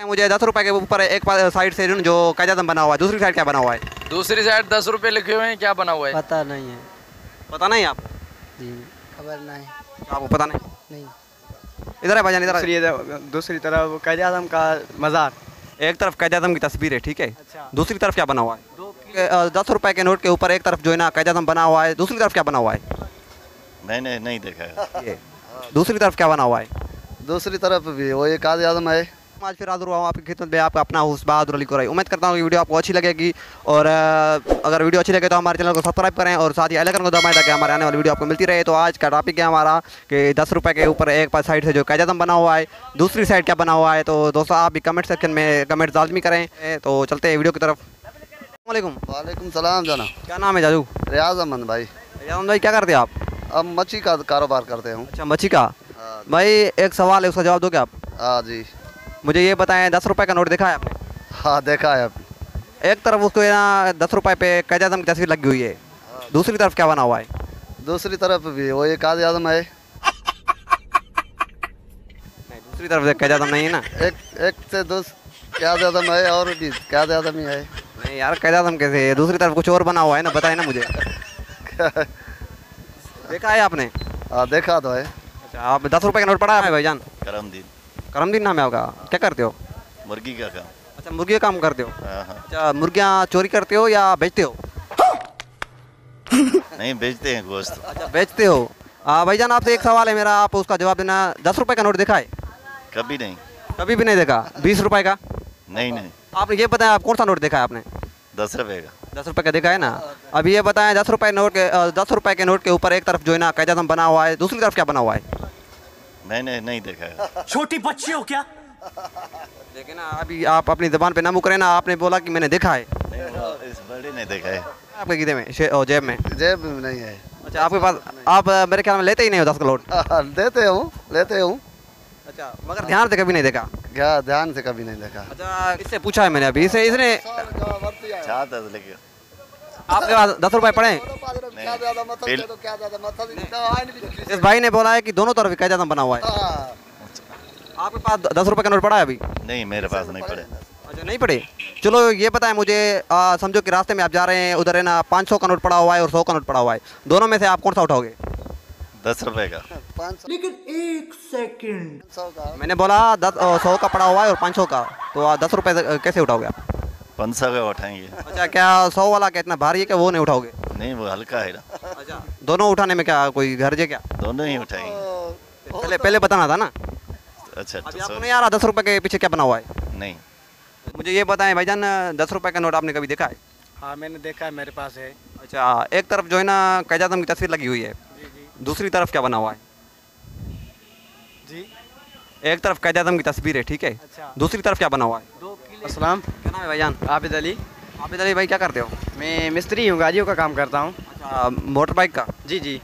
मुझे 10 रुपए के ऊपर एक साइड से जो कायदा बना हुआ है, दूसरी साइड क्या बना हुआ है? दूसरी साइड 10 रुपए लिखे हुए हैं, क्या बना हुआ है? पता नहीं है। पता नहीं आप? जी खबर नहीं। आपको पता नहीं? नहीं। इधर है भाईजान, इधर। दूसरी तरफ कायदे आज़म का मज़ार। एक तरफ कायदे आज़म की तस्वीर है, ठीक है। अच्छा। दूसरी तरफ क्या बना हुआ है? 10 रुपए के नोट के ऊपर एक तरफ जो है ना कायदे आज़म बना हुआ है, दूसरी तरफ क्या बना हुआ है? मैंने नहीं देखा है। ये दूसरी तरफ क्या बना हुआ है? दूसरी तरफ भी वो एक कायदे आज़म है। आज फिर हाजिर हुआ हूँ आपकी खिदमत में, आपका अपना हुस्न बहादुर अली कुरैशी। उम्मीद करता हूँ कि वीडियो आपको अच्छी लगेगी, और अगर वीडियो अच्छी लगे तो हमारे चैनल को सब्सक्राइब करें और साथ ही बेल आइकन को दबाएं ताकि हमारे आने वाली वीडियो आपको मिलती रहे। तो आज का टॉपिक है हमारा कि 10 रुपये के ऊपर एक साइड से जो कायदा आज़म बना हुआ है, दूसरी साइड क्या बना हुआ है। तो दोस्तों आप भी कमेंट सेक्शन में कमेंट लाजमी करें। तो चलते हैं वीडियो की तरफ। वालेकुम सलाम जाना। क्या नाम है जाजू? रियाज अहमद भाई। रियाज अहमद भाई, क्या करते हैं आप? अब मच्छी का कारोबार करते हूँ। अच्छा, मच्छी का। भाई एक सवाल है, उसका जवाब दोगे आप? हाँ जी। मुझे ये बताएं, 10 रुपये का नोट देखा है आपने? हाँ देखा है। एक तरफ उसको ना 10 रुपये पे कायदे आज़म की तस्वीर लगी हुई है, दूसरी तरफ क्या बना हुआ है? दूसरी तरफ भी वो एक कायदे आज़म है। नहीं, दूसरी तरफ से कायदे आज़म नहीं है ना। एक से कायदे आज़म है और भी कायदे आज़म ही है। नहीं यार, कायदे आज़म कैसे है? दूसरी तरफ कुछ और बना हुआ है ना, बताए ना मुझे। देखा है आपने? हाँ देखा तो है। अच्छा, आप 10 रुपये का नोट पड़ा है भाईजान? करमदीन। करमदीन नाम है आपका? क्या करते हो? मुर्गी का काम। अच्छा, मुर्गी का काम करते हो। हाँ। अच्छा, मुर्गियाँ चोरी करते हो या बेचते हो? नहीं, बेचते हैं गोश्त। अच्छा, बेचते हो। भाईजान आपसे एक सवाल है मेरा, आप उसका जवाब देना। 10 रुपये का नोट देखा है? कभी नहीं। कभी भी नहीं देखा? 20 रुपये का? नहीं। आपने ये बताया, आप कौन सा नोट देखा है आपने? 10 रुपए का। 10 रुपये का देखा है ना। अब ये बताएं, 10 रुपये के नोट के ऊपर एक तरफ जो है ना कायदा आज़म बना हुआ है, दूसरी तरफ क्या बना हुआ है? मैंने नहीं देखा है। छोटी बच्ची हो क्या? देखिए ना, अभी आप अपनी ज़बान पे ना मुकरे ना, आपने बोला कि मैंने देखा है। नहीं, इस बड़े नहीं देखा है। आपके गीदे में जेब में? जेब में नहीं है। अच्छा, आपके पास? आप मेरे ख्याल में लेते ही नहीं हो 10 का नोट। लेते हूँ। अच्छा, मगर ध्यान से कभी नहीं देखा? क्या ध्यान से कभी नहीं देखा। अच्छा, इससे पूछा है मैंने अभी, इसने चाहता लेके आपके पास 10 रुपये पड़े? इस भाई ने बोला है कि दोनों तरफ कायदा आज़म बना हुआ है। आपके पास 10 रुपये का नोट पड़ा है अभी? नहीं, मेरे पास नहीं पड़े। अच्छा, नहीं पड़े। चलो ये बताएं मुझे, समझो कि रास्ते में आप जा रहे हैं, उधर है ना 500 का नोट पड़ा हुआ है और 100 का नोट पड़ा हुआ है, दोनों में से आप कौन सा उठाओगे? 10 रुपए का। 500। लेकिन एक सेकंड, 100 का। मैंने बोला 100 का पड़ा हुआ है और 500 का, तो 10 रुपये कैसे उठाओगे आप? 500 का उठाएंगे। अच्छा, क्या 100 वाला कितना भारी है क्या, वो नहीं उठाओगे? नहीं, वो हल्का है ना। अच्छा, दोनों उठाने में क्या कोई गर्ज है क्या? दोनों ही उठाएंगे। पहले बताना था ना। अच्छा, अभी आपको नहीं आ रहा 10 रुपये के पीछे क्या बना हुआ है? नहीं। मुझे ये बताएं भाईजान, 10 रुपये का नोट आपने कभी देखा है? हाँ मैंने देखा है, मेरे पास है। अच्छा, एक तरफ जो है ना कायदा आज़म की तस्वीर लगी हुई है, दूसरी तरफ क्या बना हुआ है? जी, एक तरफ कायदा आज़म की तस्वीर है, ठीक है। अच्छा। दूसरी तरफ क्या बना हुआ है? अस्सलाम। क्या नाम है भाईजान? आबिद अली। आबिद अली भाई, क्या करते हो? मैं मिस्त्री हूँ, गाड़ियों का काम करता हूँ। अच्छा, मोटर बाइक का? जी।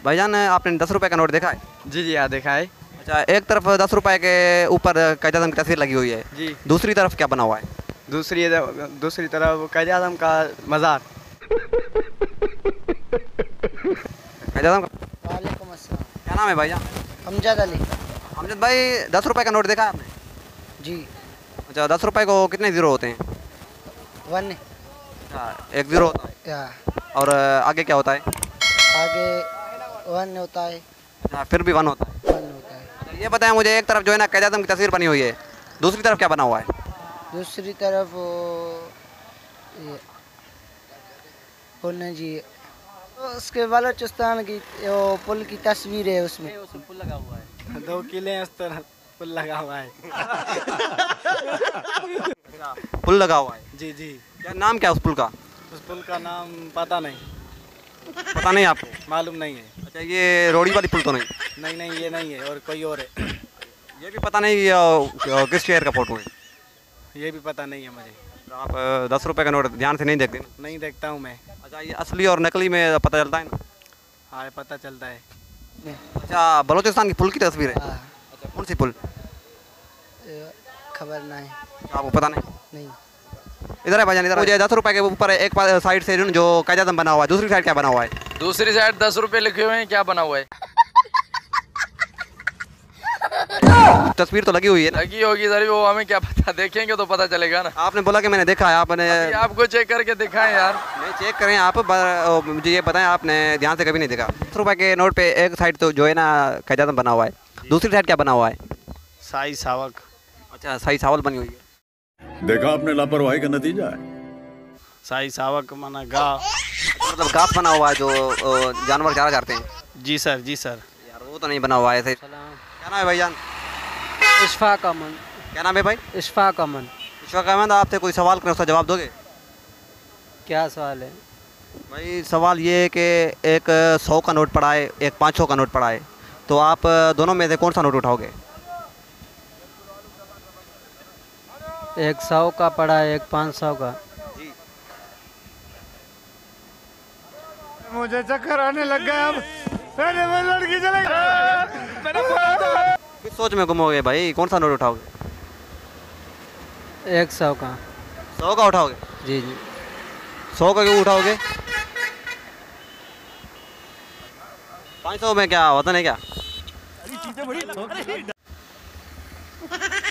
भाईजान आपने 10 रुपये का नोट देखा है? जी हाँ देखा है। अच्छा, एक तरफ 10 रुपये के ऊपर कायदा आज़म की तस्वीर लगी हुई है जी। दूसरी तरफ क्या बना हुआ है? दूसरी तरफ कायदे आज़म का मज़ार। कायदा आज़म का? वालेकुम अस्सलाम। क्या नाम है भाईजान? अमजद अली। अमजद भाई, 10 रुपये का नोट देखा है आपने? जी। अच्छा, 10 रुपये को कितने ज़ीरो होते हैं? 1 अच्छा, एक ज़ीरो होता है। या और आगे क्या होता है? आगे 1 होता है। अच्छा, फिर भी 1 होता है। 1 होता है। अच्छा, ये बताएं मुझे, एक तरफ जो है ना कायदा आज़म की तस्वीर बनी हुई है, दूसरी तरफ क्या बना हुआ है? दूसरी तरफ ये पुल जी, उसके बलोचिस्तान की वो पुल की तस्वीर है, उसमें पुल लगा हुआ है। 2 किले हैं उस तरफ, पुल लगा हुआ है। पुल लगा हुआ है? जी। क्या नाम क्या है उस पुल का? उस पुल का नाम पता नहीं। पता नहीं आपको? मालूम नहीं है। अच्छा, ये रोड़ी वाली पुल तो नहीं? नहीं ये नहीं है, और कोई और है। ये भी पता नहीं किस शहर का फोटो है? ये भी पता नहीं है मुझे। तो आप 10 रुपये का नोट ध्यान से नहीं देखते ना? नहीं देखता हूँ मैं। अच्छा, ये असली और नकली में पता चलता है ना? हाँ पता चलता है। अच्छा, बलूचिस्तान की पुल की तस्वीर है? हाँ, अच्छा, कौन सी पुल? खबर नहीं। आपको पता नहीं? नहीं। इधर है भाईजान, इधर। मुझे 10 रुपये के ऊपर एक साइड से जो कायदा आज़म बना हुआ है, दूसरी साइड क्या बना हुआ है? दूसरी साइड 10 रुपए लिखे हुए हैं, क्या बना हुआ है? तस्वीर तो लगी हुई है ना? लगी होगी सर, वो हमें क्या पता, देखेंगे तो पता चलेगा ना। आपने बोला कि मैंने देखा है, आपने ये आपको चेक करके दिखाएं यार। नहीं चेक करें आप, मुझे ये बताएं आपने ध्यान से कभी नहीं देखा? 10 रुपए के नोट पे एक साइड तो जो है ना कायदा बना हुआ है, दूसरी साइड क्या बना हुआ है? साई सावक। अच्छा सही सावल बनी हुई है। देखा आपने लापरवाही का नतीजा है। साई सावक माना गा। मतलब घास बना हुआ है जो जानवर चारा चारते हैं। जी सर, जी सर। यार वो तो नहीं बना हुआ है ऐसे। क्या नाम है भाईजान? इशफाक अमन। क्या नाम है भाई? इशफाक अमन। इशफाक अहमद, आपसे कोई सवाल करें उसका जवाब दोगे? क्या सवाल है? भाई सवाल ये है कि एक 100 का नोट पड़ा है, एक 500 का नोट पड़ा है, तो आप दोनों में से कौन सा नोट उठाओगे? एक 100 का पड़ा है, एक 500 का। मुझे चक्कर आने लग गया अब। मैं लड़की चले फिर सोच में घूमोगे भाई, कौन सा नोट उठाओगे? 100 का। 100 का उठाओगे? जी जी। 100 का क्यों उठाओगे? 500 में क्या होता नहीं क्या?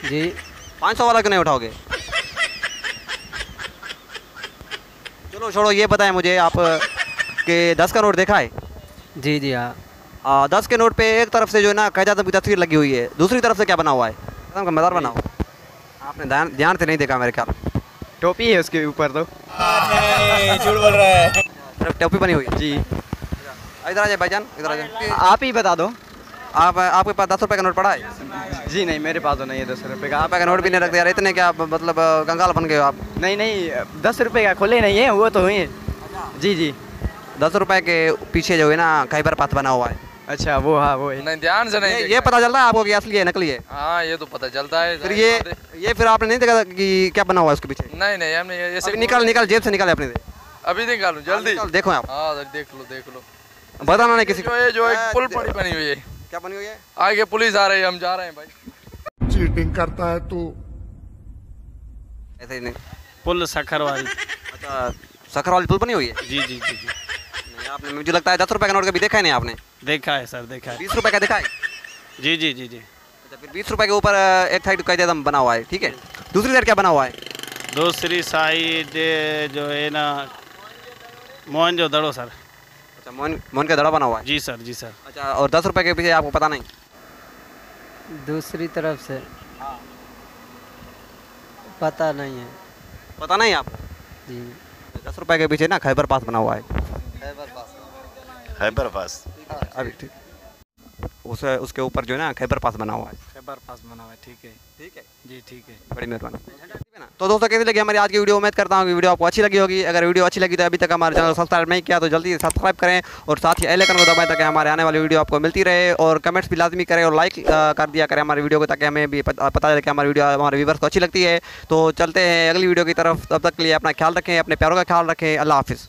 जी 500 वाला क्यों नहीं उठाओगे? चलो छोड़ो, ये बताएं मुझे आप कि 10 का नोट देखा है? जी जी हाँ। 10 के नोट पे एक तरफ से जो है ना कायदा की तस्वीर लगी हुई है, दूसरी तरफ से क्या बना हुआ है? का मज़ार बना हुआ। आपने ध्यान से नहीं देखा मेरे ख्याल। टोपी है उसके ऊपर तो। झूठ बोल रहा है। सिर्फ टोपी बनी हुई है। जी इधर आ जाए भाईजान, इधर आ जाए। आप ही बता दो। आपके पास 10 रुपए का नोट पड़ा है? जी नहीं, मेरे पास तो नहीं है 10 रुपये का। आप का नोट भी नहीं रखते यार, इतने क्या मतलब कंगाल बन गए हो आप? नहीं नहीं, 10 रुपये का खोले नहीं है, वो तो हुई है। जी जी। 10 रुपए के पीछे जो है ना खैबर पाथ बना हुआ है। अच्छा वो, हाँ वो है। नहीं ध्यान से नहीं ये पता चलता है आपको कि असली है नकली है? हाँ ये तो पता चलता है। फिर ये फिर आपने नहीं देखा कि क्या बना हुआ है उसके पीछे? नहीं नहीं, हमने ऐसे अभी निकाल जेब से निकाल अपने से। अभी निकालूं जल्दी? देखो आप, हाँ देख लो। बताना नहीं किसी को। ये जो एक पुल पड़ी बनी हुई है, क्या बनी हुई है? आगे पुलिस आ रही है, हम जा रहे हैं भाई। चीटिंग करता है तू। ऐसे ही नहीं। पुल सखर वाली। अच्छा सखर वाली पुल बनी हुई है? जी जी जी जी। नहीं आपने, मुझे लगता है 10 रुपए का नोट कभी देखा है नहीं आपने? देखा है सर, देखा है। 20 रुपए का देखा है? जी जी जी जी। अच्छा फिर 20 रुपए के ऊपर एक साइड कायदा बना हुआ है, ठीक है। दूसरी साइड क्या बना हुआ है? दूसरी साइड जो है ना मोहन जो दड़ो सर। अच्छा मोहन का दड़ा बना हुआ है। जी सर, जी सर। अच्छा और 10 रुपए के पीछे आपको पता नहीं? दूसरी तरफ से पता नहीं है। पता नहीं आप? जी 10 रुपए के पीछे ना खैबर पास बना हुआ है। खैबर पास। अभी ठीक, उसके ऊपर जो है ना खैबर पास बना हुआ है। खैबर पास बना हुआ है, ठीक है। ठीक है जी ठीक है। बड़ी मेहरबानी। तो दोस्तों कैसी लगी हमारी आज की वीडियो? उम्मीद करता हूँ कि वीडियो आपको अच्छी लगी होगी। अगर वीडियो अच्छी लगी तो अभी तक हमारे चैनल को सब्सक्राइब नहीं किया तो जल्दी से सब्सक्राइब करें और साथ ही बेल आइकन को दबाएं ताकि हमारे आने वाली वीडियो आपको मिलती रहे, और कमेंट्स भी लाजमी करें और लाइक कर दिया करें हमारी वीडियो को, ताकि हमें भी पता चले कि हमारी वीडियो हमारे व्यूअर्स को अच्छी लगती है। तो चलते हैं अगली वीडियो की तरफ, तब तक के लिए अपना ख्याल रखें, अपने प्यारों का ख्याल रखें। अल्लाह हाफिज़।